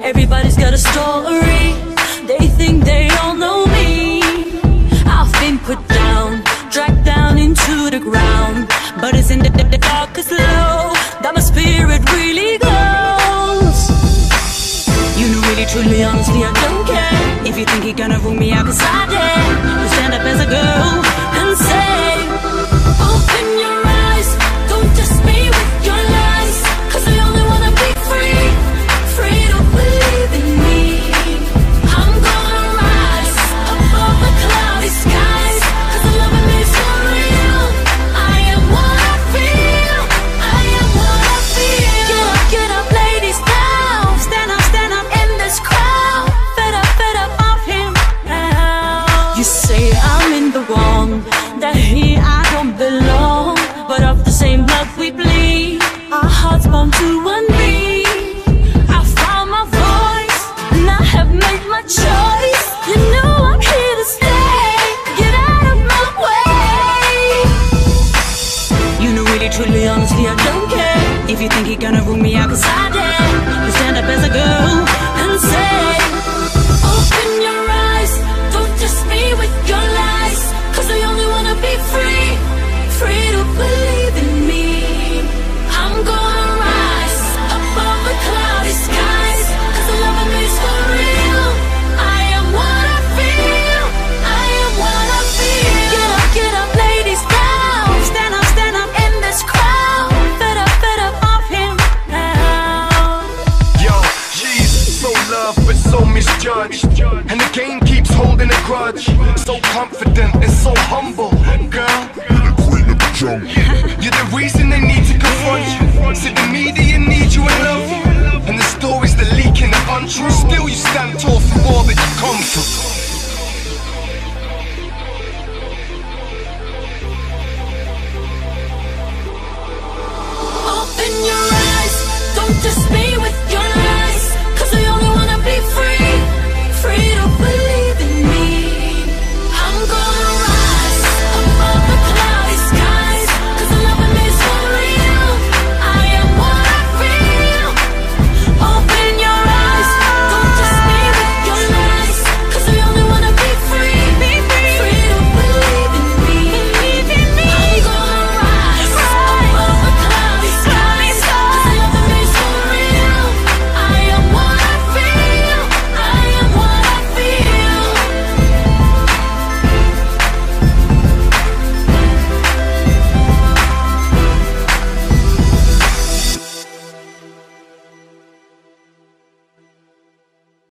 Everybody's got a story. They think they all know me. I've been put down, dragged down into the ground, but it's in the darkest low that my spirit really goes. You know, really, truly, honestly, I don't care if you think you're gonna rule me out, 'cause I dare to stand up as a girl and say, open your eyes, don't just be with your lies, 'cause I only wanna be free, free to believe in me. I'm gonna rise above the cloudy skies, 'cause the love in me is so real. I am what I feel, I am what I feel. Get up, ladies, down. Stand up in this crowd. Fed up of him now. You say I'm in the wrong, that here I don't belong, but of the same blood we bleed, our hearts born to one beat. I found my voice, and I have made my choice. You know I'm here to stay. Get out of my way. You know, really, truly, honestly, I don't care if you think you're gonna rule me out, 'cause I dare to stand up as a girl and say, open your eyes, don't just be with your lies, 'cause I only wanna be free, free to believe in me. I'm gonna rise above the cloudy skies, 'cause the love of me is for real. I am what I feel, I am what I feel. Get up, ladies, down. Stand up in this crowd. Fed up of him now. Yo, she's so loved but so misjudged, and the game keeps holding a grudge. So confident and so humble, girl. You're the reason they need to confront you. Said the media need you and love you.